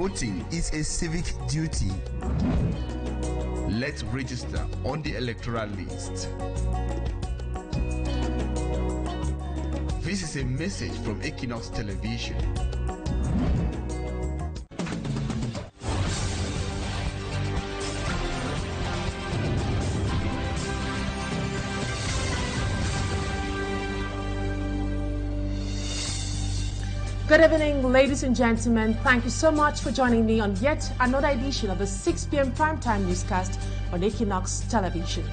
Voting is a civic duty. Let's register on the electoral list. This is a message from Equinoxe Television. Good evening, ladies and gentlemen. Thank you so much for joining me on yet another edition of the 6 p.m. primetime newscast on Equinoxe Television.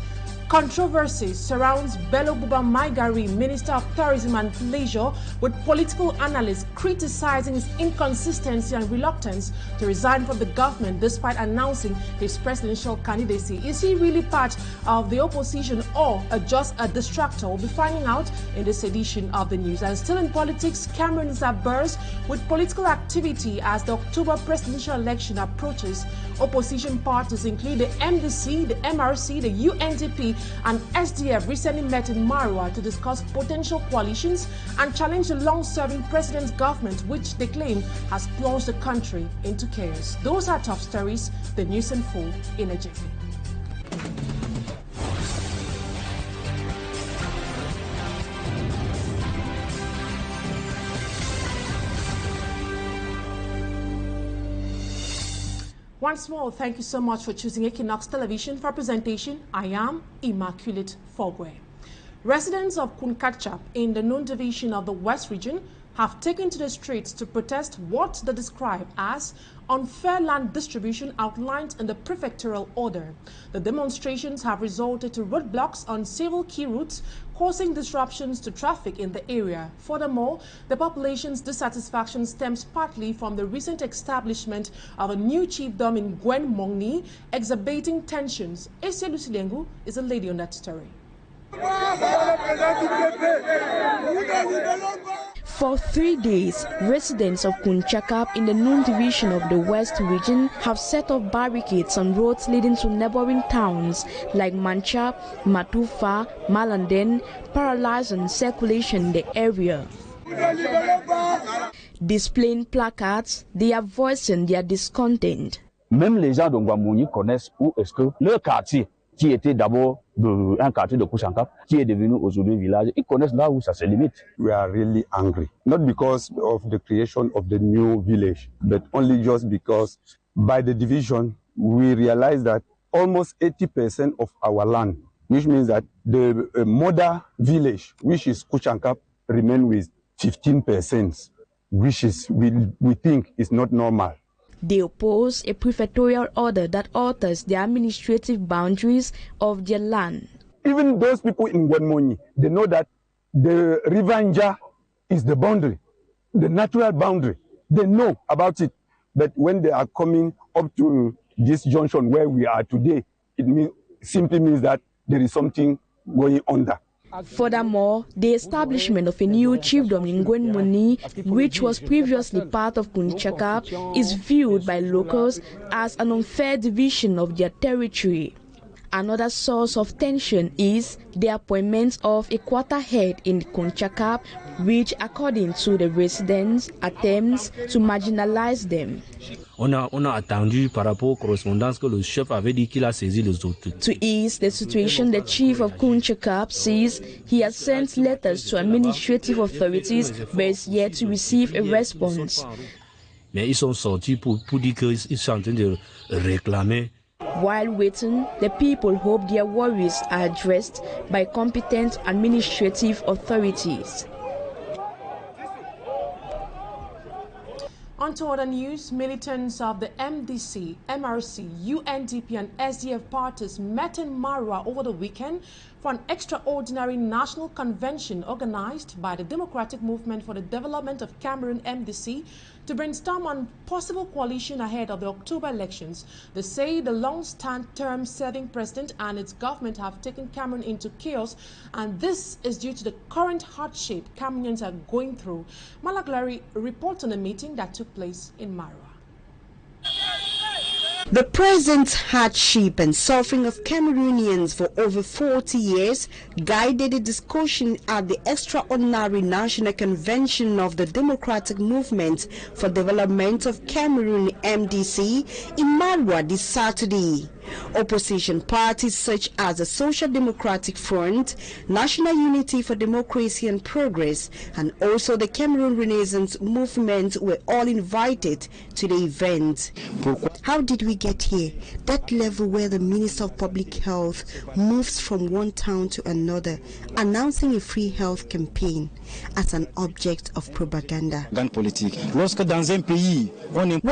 Controversy surrounds Bello Buba Maigari, Minister of Tourism and Leisure, with political analysts criticizing his inconsistency and reluctance to resign from the government despite announcing his presidential candidacy. Is he really part of the opposition or just a distractor? We'll be finding out in this edition of the news. And still in politics, Cameroon is abuzz with political activity as the October presidential election approaches. Opposition parties include the MDC, the MRC, the UNDP, and SDF recently met in Marwa to discuss potential coalitions and challenge the long-serving president's government, which they claim has plunged the country into chaos. Those are top stories. The news in full in a jiffy. Once more, thank you so much for choosing Equinoxe Television for presentation. I am Immaculate Fogwe. Residents of Kounchakap in the Nous division of the West region have taken to the streets to protest what they describe as unfair land distribution outlined in the prefectural order. The demonstrations have resulted to roadblocks on several key routes, causing disruptions to traffic in the area. Furthermore, the population's dissatisfaction stems partly from the recent establishment of a new chiefdom in Gwen Mongni, exacerbating tensions. Esia Lucilengu is a lady on that story. For 3 days, residents of Kounchakap in the Nous division of the West region have set up barricades on roads leading to neighboring towns like Mancha, Matufa, Malanden, paralyzing circulation in the area. Displaying placards, they are voicing their discontent. Même les gens de Ngwamouni connaissent où est-ce que leur quartier, qui était d'abord un quartier de Kounchakap, qui est devenu aujourd'hui village, ils connaissent là où ça se limite. We are really angry, not because of the creation of the new village, but only just because by the division, we realize that almost 80% of our land, which means that the mother village, which is Kounchakap, remain with 15%, which is, we think is not normal. They oppose a prefectorial order that alters the administrative boundaries of their land. Even those people in Gwenmoni, they know that the River Nja is the boundary, the natural boundary. They know about it. But when they are coming up to this junction where we are today, it simply means that there is something going on there. Furthermore, the establishment of a new chiefdom in Gwenmoni, which was previously part of Kounchakap, is viewed by locals as an unfair division of their territory. Another source of tension is the appointment of a quarter head in Kounchakap, which, according to the residents, attempts to marginalize them. On a attendu par rapport aux correspondances que le chef avait dit qu'il a saisi les autres. To ease the situation, the chief of Kounchakap says he has sent letters to administrative authorities but is yet to receive a response. Mais ils sont sortis pour dire qu'ils sont en train de réclamer. While waiting, the people hope their worries are addressed by competent administrative authorities. On to other news, militants of the MDC, MRC, UNDP and SDF parties met in Marwa over the weekend for an extraordinary national convention organized by the Democratic Movement for the Development of Cameroon, MDC, to brainstorm on possible coalition ahead of the October elections. They say the long-term serving president and its government have taken Cameroon into chaos, and this is due to the current hardship Cameroonians are going through. Malaglari reports on a meeting that took place in Marwa. The present hardship and suffering of Cameroonians for over 40 years guided the discussion at the extraordinary National Convention of the Democratic Movement for Development of Cameroon (MDC) in Marwa this Saturday. Opposition parties such as the Social Democratic Front, National Unity for Democracy and Progress, and also the Cameroon Renaissance Movement were all invited to the event. How did we get here? That level where the Minister of Public Health moves from one town to another, announcing a free health campaign as an object of propaganda. When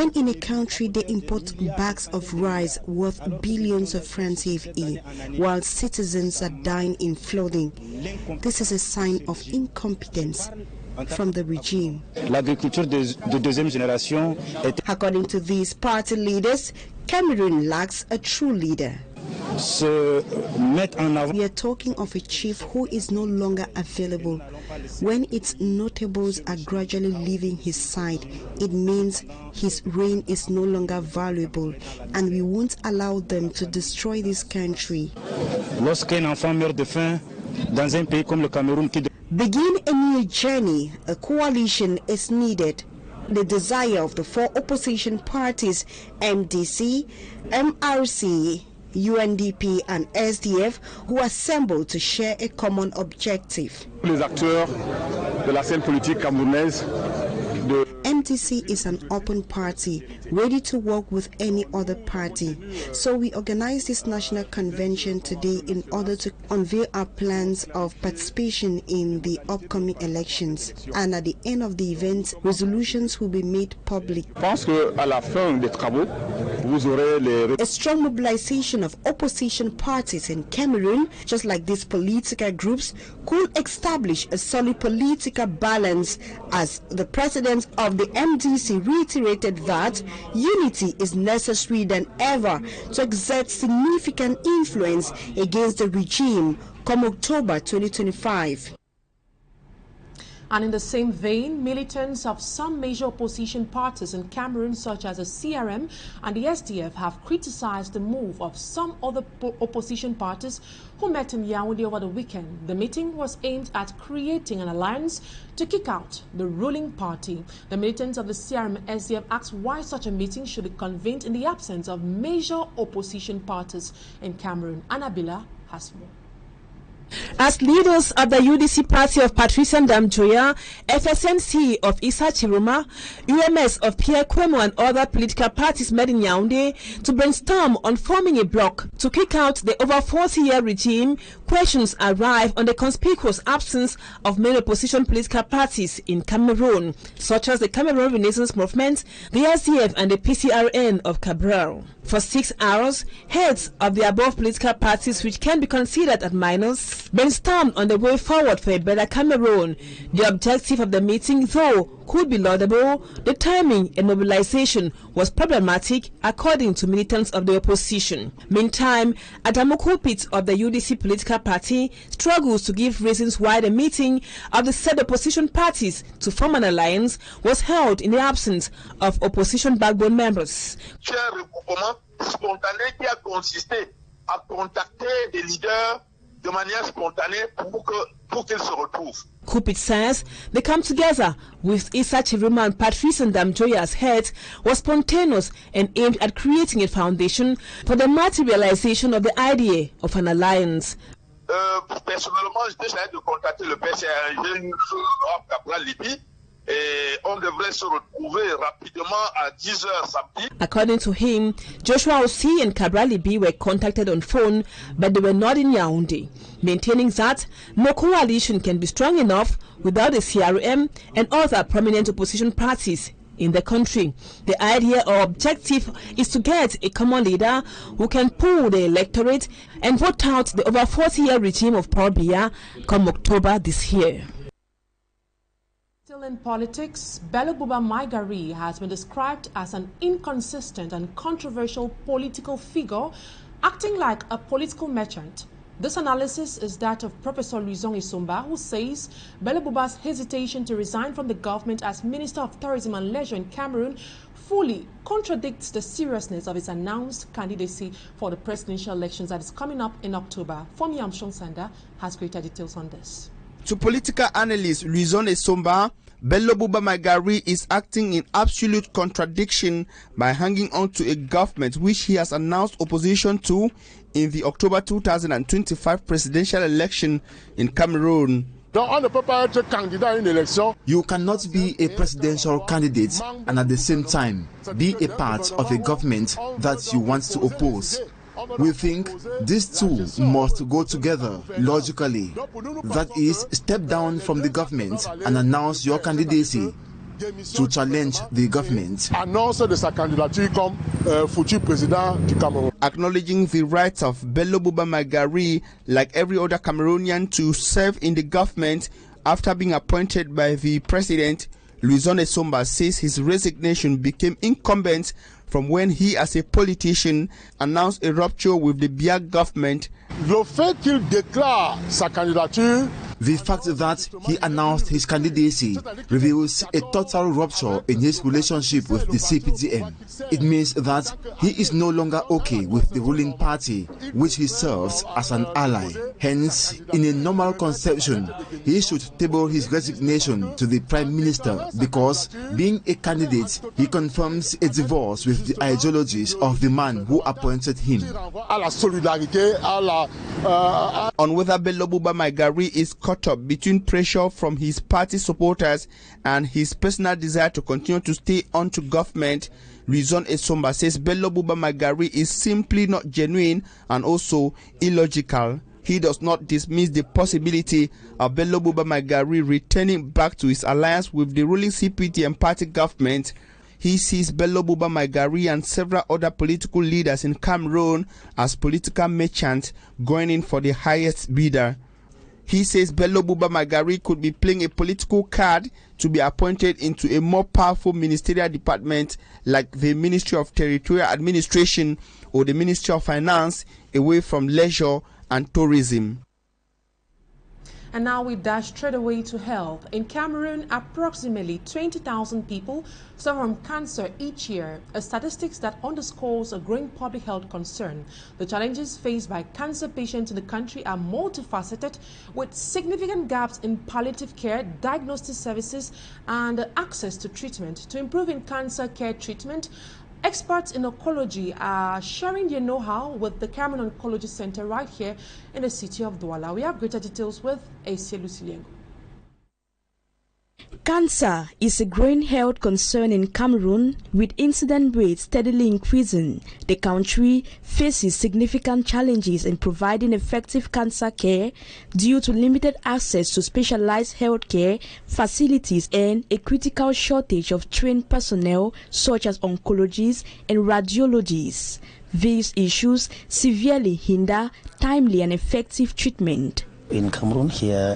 in a country they import bags of rice worth billions of francs CFA, while citizens are dying in flooding, this is a sign of incompetence from the regime. According to these party leaders, Cameroon lacks a true leader. We are talking of a chief who is no longer available. When its notables are gradually leaving his side, it means his reign is no longer valuable, and we won't allow them to destroy this country. Begin a new journey. A coalition is needed. The desire of the four opposition parties, MDC, MRC, UNDP and SDF, who assembled to share a common objective. Les acteurs de la scène politique camerounaise. MDC is an open party, ready to work with any other party. So we organized this national convention today in order to unveil our plans of participation in the upcoming elections. And at the end of the event, resolutions will be made public. A strong mobilization of opposition parties in Cameroon, just like these political groups, could establish a solid political balance, as the president of the MDC reiterated that unity is necessary than ever to exert significant influence against the regime come October 2025. And in the same vein, militants of some major opposition parties in Cameroon, such as the CRM and the SDF, have criticized the move of some other opposition parties who met in Yaoundé over the weekend. The meeting was aimed at creating an alliance to kick out the ruling party. The militants of the CRM and SDF asked why such a meeting should be convened in the absence of major opposition parties in Cameroon. Annabella has more. As leaders of the UDC party of Patrice Ndamjoya, FSNC of Issa Chiruma, UMS of Pierre Kwemo and other political parties met in Yaoundé to brainstorm on forming a bloc to kick out the over 40-year regime, questions arrive on the conspicuous absence of main opposition political parties in Cameroon, such as the Cameroon Renaissance Movement, the SDF and the PCRN of Cabral. For 6 hours, heads of the above political parties, which can be considered as minors, brainstormed on the way forward for a better Cameroon. The objective of the meeting, though, could be laudable. The timing and mobilization was problematic, according to militants of the opposition. Meantime, Adamu Kupit of the UDC political party struggles to give reasons why the meeting of the said opposition parties to form an alliance was held in the absence of opposition backbone members. Spontané qui a consisté à contacter des leaders de manière spontanée pour qu'ils se retrouvent. Kupit says they come together with Issa Chiruma and Patrice Ndamjoya's head was spontaneous and aimed at creating a foundation for the materialization of the idea of an alliance. Personnellement, j'étais chargé de contacter le PCRN Libye. Et on devrait se retrouver rapidement à 10h samedi. According to him, Joshua Osei and Cabral Libby were contacted on phone, but they were not in Yaoundé, maintaining that no coalition can be strong enough without the CRM and other prominent opposition parties in the country. The idea or objective is to get a common leader who can pull the electorate and vote out the over 40-year regime of Paul Biya come October this year. Still in politics, Bello Buba Maigari has been described as an inconsistent and controversial political figure, acting like a political merchant This analysis is that of Professor Luizong Isomba, who says Bello Buba's hesitation to resign from the government as Minister of Tourism and Leisure in Cameroon fully contradicts the seriousness of his announced candidacy for the presidential elections that is coming up in October. Fomi Amshong Sanda has greater details on this. To political analyst Luizong Isomba, Bello Buba Maigari is acting in absolute contradiction by hanging on to a government which he has announced opposition to in the October 2025 presidential election in Cameroon. You cannot be a presidential candidate and at the same time be a part of a government that you want to oppose. We think these two must go together logically. That is, step down from the government and announce your candidacy to challenge the government. Acknowledging the rights of Bello Buba Maigari, like every other Cameroonian, to serve in the government after being appointed by the president, Luizong Isomba says his resignation became incumbent from when he, as a politician, announced a rupture with the Biya government. The fact that he announced his candidacy reveals a total rupture in his relationship with the CPDM. It means that he is no longer okay with the ruling party, which he serves as an ally. Hence, in a normal conception, he should table his resignation to the Prime Minister because, being a candidate, he confirms a divorce with the ideologies of the man who appointed him. On whether Bello Buba Maigari is caught up between pressure from his party supporters and his personal desire to continue to stay on to government, Luizong Isomba says Bello Buba Maigari is simply not genuine and also illogical. He does not dismiss the possibility of Bello Buba Maigari returning back to his alliance with the ruling CPDM party government. He sees Bello Buba Maigari and several other political leaders in Cameroon as political merchants going in for the highest bidder. He says Bello Buba Maigari could be playing a political card to be appointed into a more powerful ministerial department like the Ministry of Territorial Administration or the Ministry of Finance, away from leisure and tourism. And now we dash straight away to health. In Cameroon, approximately 20,000 people suffer from cancer each year, a statistics that underscores a growing public health concern. The challenges faced by cancer patients in the country are multifaceted, with significant gaps in palliative care, diagnostic services, and access to treatment. To improve in cancer care treatment, experts in oncology are sharing their know-how with the Cameroon Oncology Center right here in the city of Douala. We have greater details with Asia Luciliengo. Cancer is a growing health concern in Cameroon, with incident rates steadily increasing. The country faces significant challenges in providing effective cancer care due to limited access to specialized healthcare facilities and a critical shortage of trained personnel such as oncologists and radiologists. These issues severely hinder timely and effective treatment. In Cameroon here,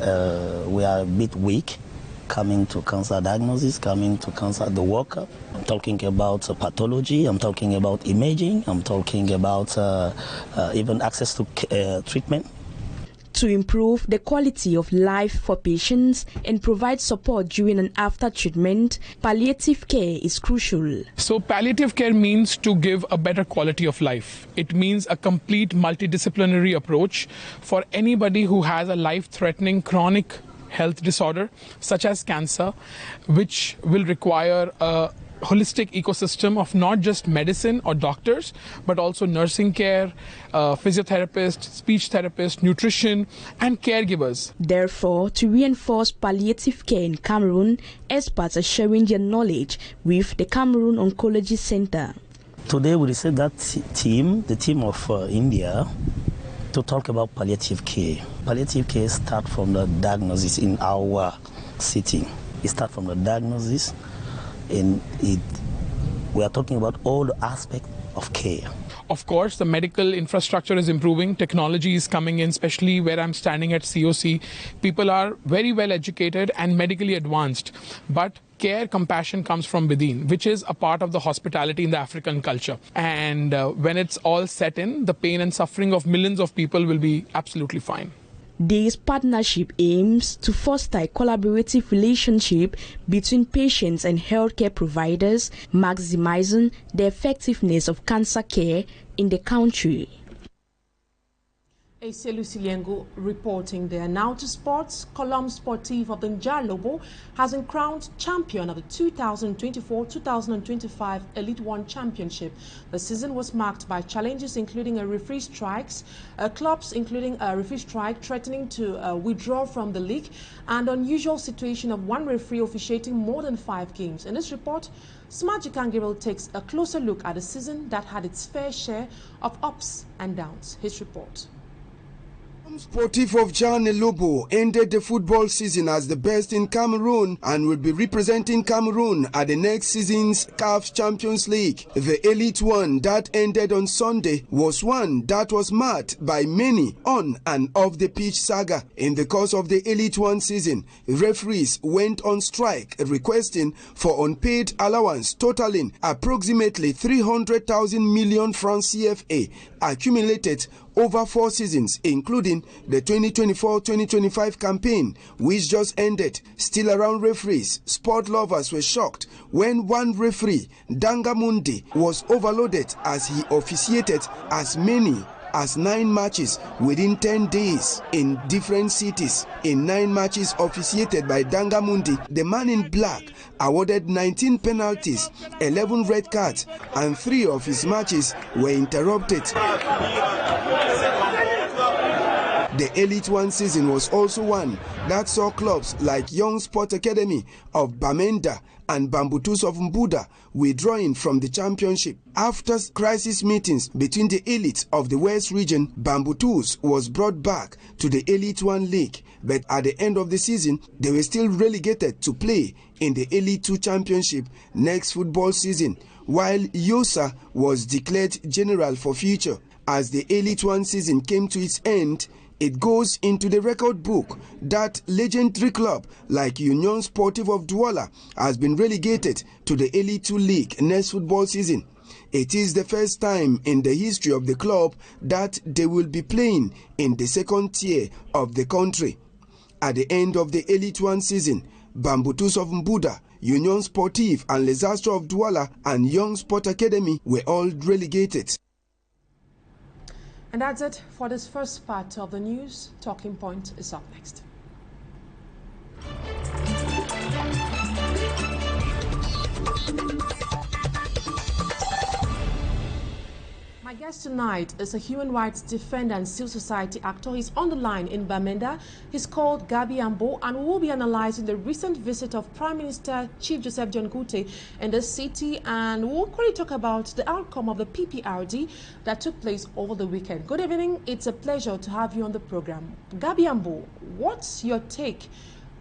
we are a bit weak coming to cancer diagnosis, coming to cancer the workup. I'm talking about pathology, I'm talking about imaging, I'm talking about even access to treatment. To improve the quality of life for patients and provide support during and after treatment, palliative care is crucial. So palliative care means to give a better quality of life. It means a complete multidisciplinary approach for anybody who has a life-threatening chronic health disorder such as cancer, which will require a holistic ecosystem of not just medicine or doctors, but also nursing care, physiotherapists, speech therapists, nutrition, and caregivers. Therefore, to reinforce palliative care in Cameroon, experts are sharing their knowledge with the Cameroon Oncology Center. Today we received that team, the team of India, to talk about palliative care. Palliative care starts from the diagnosis in our setting. It starts from the diagnosis, and we are talking about all the aspects of care. Of course, the medical infrastructure is improving. Technology is coming in, especially where I'm standing at COC. People are very well educated and medically advanced. But care, compassion comes from within, which is a part of the hospitality in the African culture. And when it's all set in, the pain and suffering of millions of people will be absolutely fine. This partnership aims to foster a collaborative relationship between patients and healthcare providers, maximizing the effectiveness of cancer care in the country. AC Luciliengo reporting there. Now to sports. Column Sportive of the Njalobo has been crowned champion of the 2024-2025 Elite One Championship. The season was marked by challenges including a referee strikes, clubs including a referee strike threatening to withdraw from the league, and unusual situation of one referee officiating more than 5 games. In this report, Smart Gabriel takes a closer look at a season that had its fair share of ups and downs. His report. Sportif of Jan Elobo ended the football season as the best in Cameroon and will be representing Cameroon at the next season's CAF Champions League. The Elite One that ended on Sunday was one that was marked by many on and off the pitch saga. In the course of the Elite One season, referees went on strike requesting for unpaid allowance totaling approximately 300,000 million francs CFA accumulated over 4 seasons, including the 2024-2025 campaign, which just ended. Still around referees, sport lovers were shocked when one referee, Dangamundi, was overloaded as he officiated as many as 9 matches within 10 days in different cities. In 9 matches officiated by Dangamundi, the man in black awarded 19 penalties, 11 red cards, and 3 of his matches were interrupted. The Elite One season was also one that saw clubs like Young Sport Academy of Bamenda and Bambutus of Mbuda withdrawing from the championship. After crisis meetings between the elites of the West region, Bambutus was brought back to the Elite One League, but at the end of the season, they were still relegated to play in the Elite Two Championship next football season, while Yosa was declared general for future. As the Elite One season came to its end, it goes into the record book that legendary club like Union Sportive of Douala has been relegated to the Elite 2 League next football season. It is the first time in the history of the club that they will be playing in the second tier of the country. At the end of the Elite 1 season, Bambutus of Mbuda, Union Sportive and Les Astres of Douala and Young Sport Academy were all relegated. And that's it for this first part of the news. Talking Point is up next. My guest tonight is a human rights defender and civil society actor. He's on the line in Bamenda. He's called Gaby AMBO, and we will be analyzing the recent visit of Prime Minister Chief Joseph John Kute in the city, and we'll quickly talk about the outcome of the PPRD that took place over the weekend. Good evening. It's a pleasure to have you on the program. Gaby AMBO, what's your take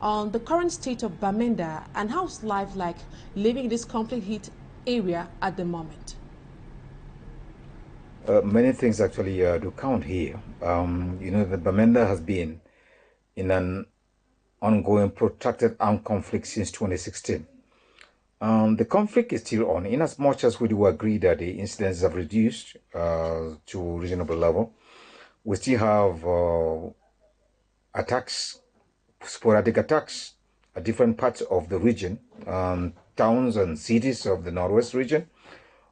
on the current state of Bamenda, and how's life like living in this conflict-hit area at the moment? Many things actually do count here. You know, the Bamenda has been in an ongoing protracted armed conflict since 2016. The conflict is still on, in as much as we do agree that the incidents have reduced to a reasonable level. We still have attacks, sporadic attacks at different parts of the region, towns and cities of the Northwest region.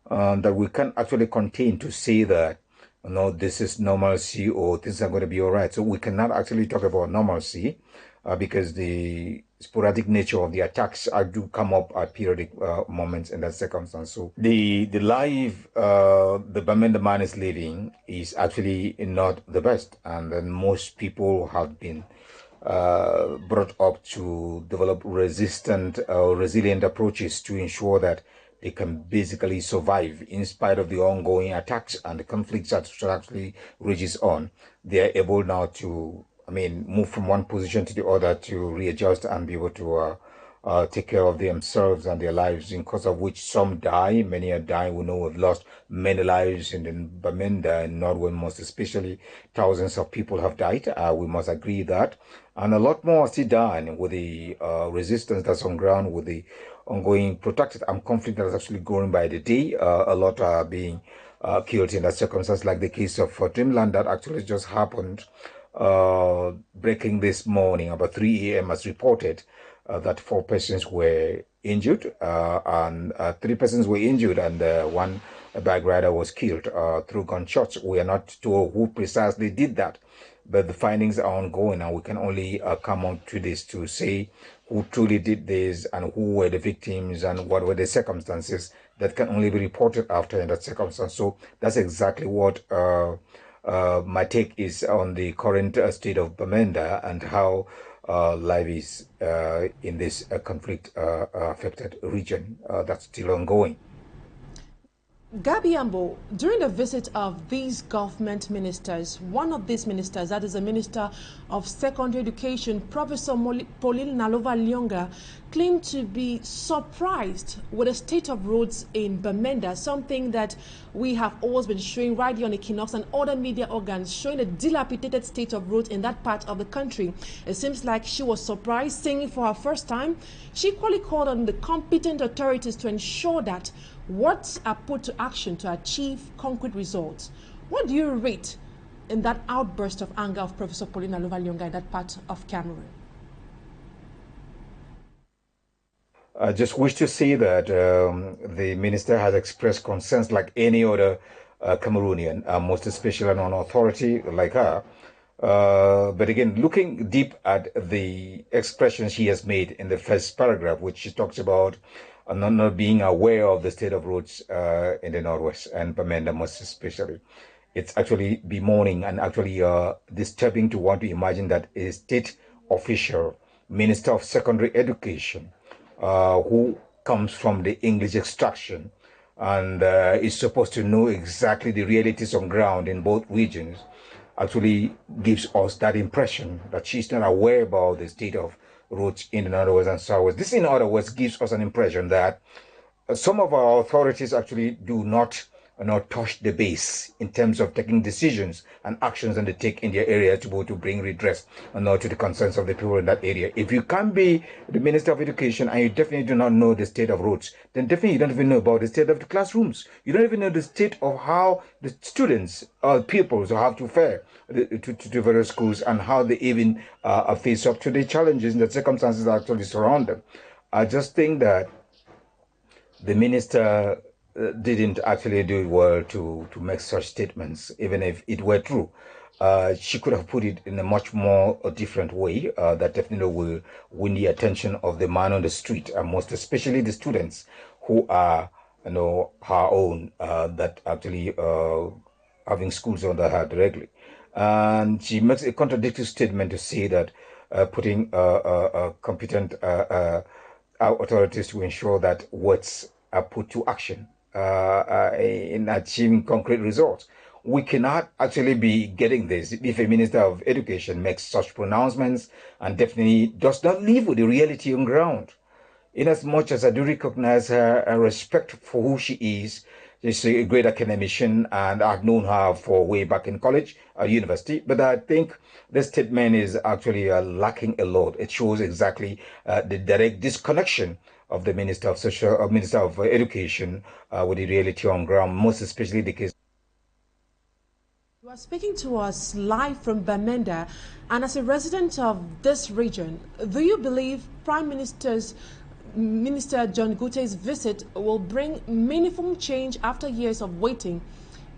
That we can't actually contain to say that, you know, this is normalcy or things are going to be all right. So we cannot actually talk about normalcy because the sporadic nature of the attacks do come up at periodic moments in that circumstance. So the life the Bamenda man is living is actually not the best, and then most people have been brought up to develop resilient approaches to ensure that they can basically survive in spite of the ongoing attacks and the conflicts that actually rages on. They are able now to, move from one position to the other to readjust and be able to take care of themselves and their lives, in cause of which some die. Many are dying. We know we've lost many lives in Bamenda and Norway, most especially. Thousands of people have died. We must agree that. And a lot more are still dying with the resistance that's on ground, with the ongoing protracted armed conflict that is actually growing by the day. A lot are being killed in that circumstance, like the case of Dreamland that actually just happened, breaking this morning about 3 a.m. as reported. That 4 persons were injured, and 3 persons were injured, and one bike rider was killed through gunshots. We are not told who precisely did that, but the findings are ongoing, and we can only come on to this to say who truly did this and who were the victims and what were the circumstances. That can only be reported after in that circumstance. So that's exactly what my take is on the current state of Bamenda and how life is in this conflict affected region that's still ongoing. Gaby AMBO, during the visit of these government ministers, one of these ministers, that is the Minister of Secondary Education, Professor Pauline Nalova-Lyonga, claimed to be surprised with the state of roads in Bamenda, something that we have always been showing right here on Equinoxe and other media organs, showing a dilapidated state of roads in that part of the country. It seems like she was surprised, saying it for her first time. She equally called on the competent authorities to ensure that what are put to action to achieve concrete results. What do you rate in that outburst of anger of Professor Pauline Nalova-Lyonga in that part of Cameroon? I just wish to say that the minister has expressed concerns like any other Cameroonian, most especially an authority like her. But again, looking deep at the expressions she has made in the first paragraph, which she talks about not being aware of the state of roads in the Northwest and Bamenda most especially. It's actually bemoaning and actually disturbing to want to imagine that a state official, Minister of Secondary Education, who comes from the English extraction and is supposed to know exactly the realities on ground in both regions, actually gives us that impression that she's not aware about the state of roads in the Northwest and Southwest. This, in other words, gives us an impression that some of our authorities actually do not touch the base in terms of taking decisions and actions that they take in their area to be able to bring redress to the concerns of the people in that area. If you can't be the Minister of Education and you definitely do not know the state of roads, then definitely you don't even know about the state of the classrooms. You don't even know the state of how the students or pupils have to fare to various schools and how they even face up to the challenges and the circumstances that actually surround them. I just think that the minister didn't actually do well to make such statements, even if it were true. She could have put it in a much more different way that definitely will win the attention of the man on the street, and most especially the students who are, her own, that actually having schools under her directly. And she makes a contradictory statement to say that putting competent authorities to ensure that words are put to action in achieving concrete results. We cannot actually be getting this if a Minister of Education makes such pronouncements and definitely does not live with the reality on ground. In as much as I do recognize her and respect for who she is, she's a great academician and I've known her for way back in college or university, but I think this statement is actually lacking a lot. It shows exactly the direct disconnection of the Minister of Education with the reality on ground, most especially the case. You are speaking to us live from Bamenda, and as a resident of this region, do you believe Prime Minister John Gute's visit will bring meaningful change after years of waiting?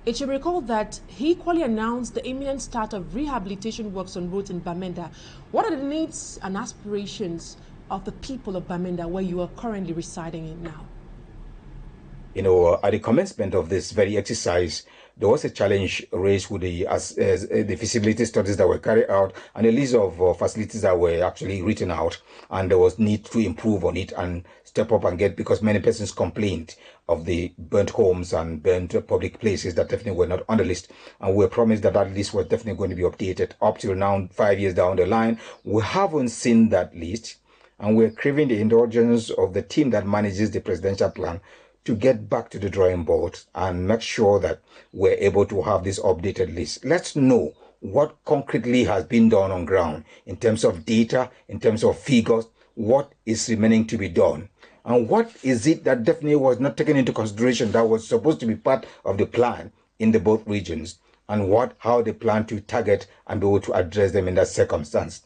It should be recalled that he equally announced the imminent start of rehabilitation works on roads in Bamenda. What are the needs and aspirations of the people of Bamenda, where you are currently residing in now? At the commencement of this very exercise, there was a challenge raised with the feasibility studies that were carried out and a list of facilities that were actually written out, and there was need to improve on it and step up and get, because many persons complained of the burnt homes and burnt public places that definitely were not on the list, and we were promised that that list was definitely going to be updated. Up till now, 5 years down the line, we haven't seen that list. And we're craving the indulgence of the team that manages the presidential plan to get back to the drawing board and make sure that we're able to have this updated list. Let's know what concretely has been done on ground in terms of data, in terms of figures, what is remaining to be done. And what is it that definitely was not taken into consideration that was supposed to be part of the plan in the both regions, and how they plan to target and be able to address them in that circumstance.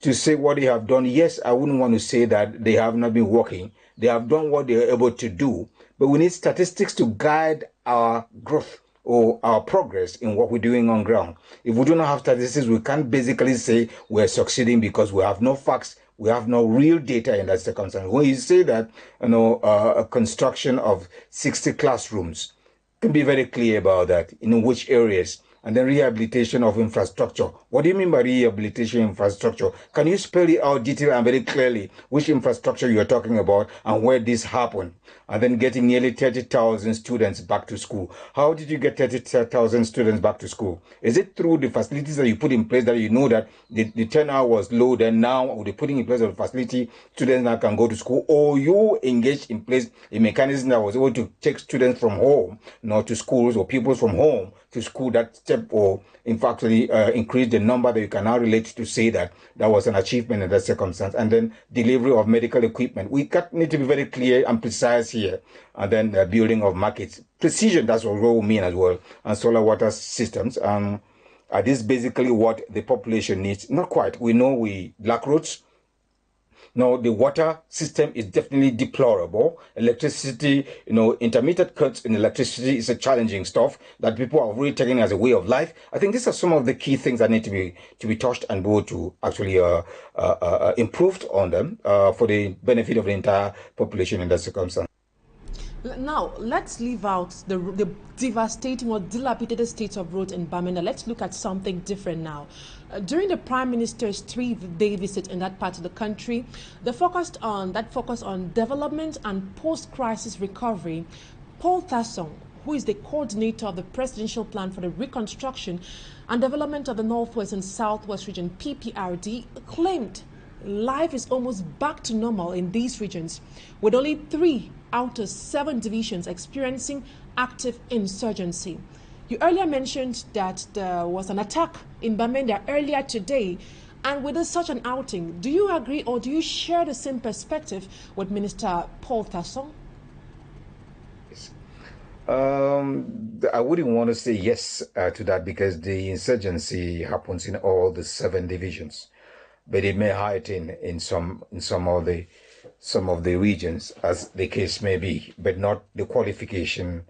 To say what they have done, yes, I wouldn't want to say that they have not been working. They have done what they are able to do, but we need statistics to guide our growth or our progress in what we're doing on ground. If we do not have statistics, we can't basically say we're succeeding because we have no facts, we have no real data in that circumstance. When you say that, a construction of 60 classrooms, can be very clear about that, in which areas, and then rehabilitation of infrastructure. What do you mean by rehabilitation infrastructure? Can you spell it out detail and very clearly which infrastructure you're talking about and where this happened? And then getting nearly 30,000 students back to school. How did you get 30,000 students back to school? Is it through the facilities that you put in place that you know that the turnout was low, then now with the putting in place of the facility, students now can go to school? Or you engaged in place a mechanism that was able to take students from home, not to schools, or pupils from home to school, that step, or in fact increase the number that you can now relate to say that was an achievement in that circumstance. And then delivery of medical equipment. We need to be very clear and precise here. And then the building of markets. Precision, that's what we mean as well. And solar water systems. Are this basically what the population needs? Not quite. We know we lack roads. No, the water system is definitely deplorable. Electricity, intermittent cuts in electricity is a challenging stuff that people are really taking as a way of life. I think these are some of the key things that need to be touched and be able to actually improved on them for the benefit of the entire population in that circumstance. Now, let's leave out the devastating or dilapidated state of roads in Bamenda. Let's look at something different now. During the Prime Minister's 3-day visit in that part of the country, they focused on development and post-crisis recovery. Paul Tasson, who is the coordinator of the presidential plan for the reconstruction and development of the Northwest and Southwest region, PPRD, claimed life is almost back to normal in these regions, with only 3 out of 7 divisions experiencing active insurgency. You earlier mentioned that there was an attack in Bamenda earlier today, and with such an outing, do you agree or do you share the same perspective with Minister Paul Tasson? I wouldn't want to say yes to that, because the insurgency happens in all the 7 divisions, but it may heighten in some of the regions, as the case may be, but not the qualification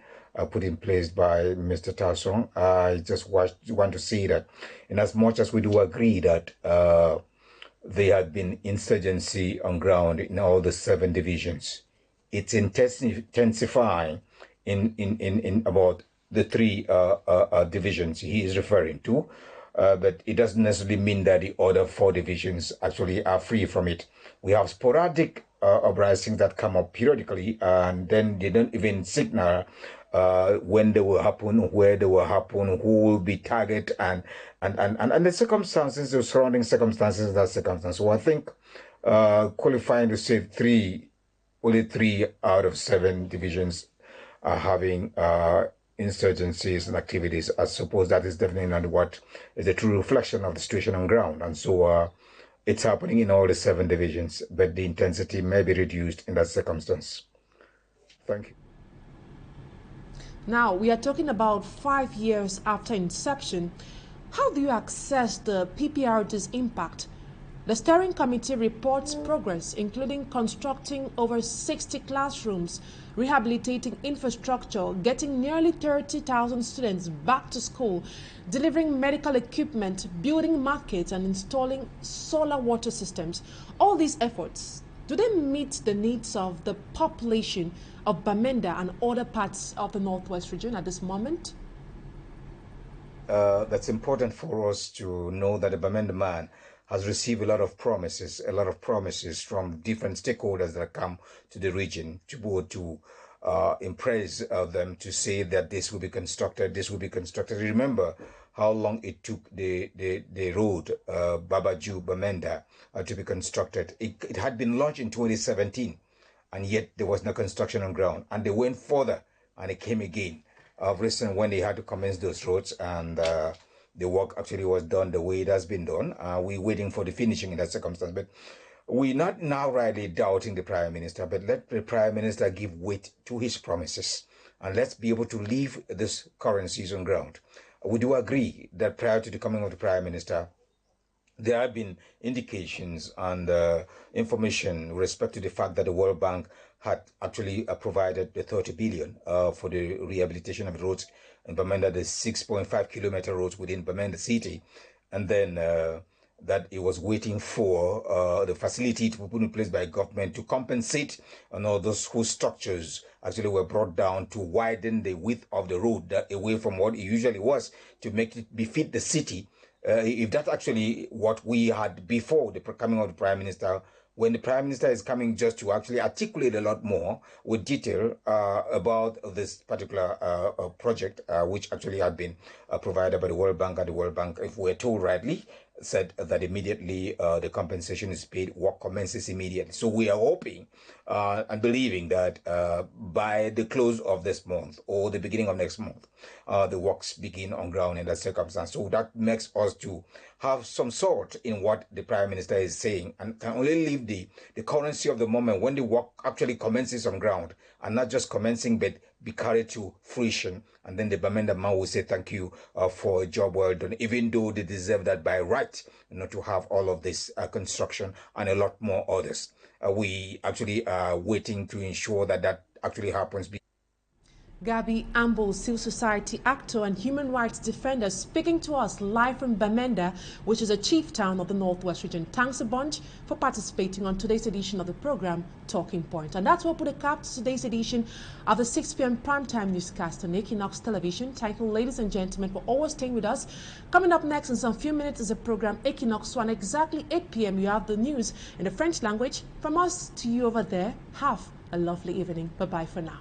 put in place by Mr. Tasson. I just want to say that, in as much as we do agree that there had been insurgency on ground in all the 7 divisions, it's intensifying in about the 3 divisions he is referring to. But it doesn't necessarily mean that the other 4 divisions actually are free from it. We have sporadic uprisings that come up periodically, and then they don't even signal when they will happen, where they will happen, who will be targeted, and the circumstances, the surrounding circumstances of that circumstance. So I think qualifying to say only 3 out of 7 divisions are having insurgencies and activities, I suppose that is definitely not what is a true reflection of the situation on ground. And so it's happening in all the 7 divisions, but the intensity may be reduced in that circumstance. Thank you. Now, we are talking about 5 years after inception. How do you assess the PPRD's impact? The steering committee reports progress, including constructing over 60 classrooms, rehabilitating infrastructure, getting nearly 30,000 students back to school, delivering medical equipment, building markets, and installing solar water systems. All these efforts, do they meet the needs of the population of Bamenda and other parts of the Northwest region at this moment? That's important for us to know that the Bamenda man has received a lot of promises from different stakeholders that come to the region to be able to impress them to say that this will be constructed, this will be constructed. Remember, how long it took the road, Babaju-Bamenda, to be constructed. It had been launched in 2017, and yet there was no construction on ground. And they went further, and it came again of recent when they had to commence those roads, and the work actually was done the way it has been done. We're waiting for the finishing in that circumstance. But we're not now rightly doubting the Prime Minister, but let the Prime Minister give weight to his promises, and let's be able to leave this current season ground. We do agree that prior to the coming of the Prime Minister, there have been indications and information with respect to the fact that the World Bank had actually provided the 30 billion for the rehabilitation of the roads in Bamenda, the 6.5 kilometer roads within Bamenda city, and then that it was waiting for the facility to be put in place by government to compensate on all those whose structures actually were brought down to widen the width of the road away from what it usually was to make it befit the city. If that's actually what we had before the coming of the Prime Minister, when the Prime Minister is coming just to actually articulate a lot more with detail about this particular project, which actually had been provided by the World Bank, and the World Bank, if we're told rightly, said that immediately the compensation is paid, work commences immediately. So we are hoping and believing that by the close of this month or the beginning of next month, the works begin on ground in that circumstance. So that makes us to have some sort in what the Prime Minister is saying, and can only leave the currency of the moment when the work actually commences on ground, and not just commencing but be carried to fruition, and then the Bamenda man will say thank you for a job well done, even though they deserve that by right, to have all of this construction and a lot more others. We actually are waiting to ensure that that actually happens. Gaby AMBO, civil society actor and human rights defender, speaking to us live from Bamenda, which is a chief town of the Northwest region. Thanks a bunch for participating on today's edition of the program, Talking Point. And that's what put a cap to today's edition of the 6 p.m. primetime newscast on Equinoxe Television. Thank you, ladies and gentlemen, for always staying with us. Coming up next in some few minutes is a program Equinoxe. So at exactly 8 p.m. you have the news in the French language. From us to you over there, have a lovely evening. Bye-bye for now.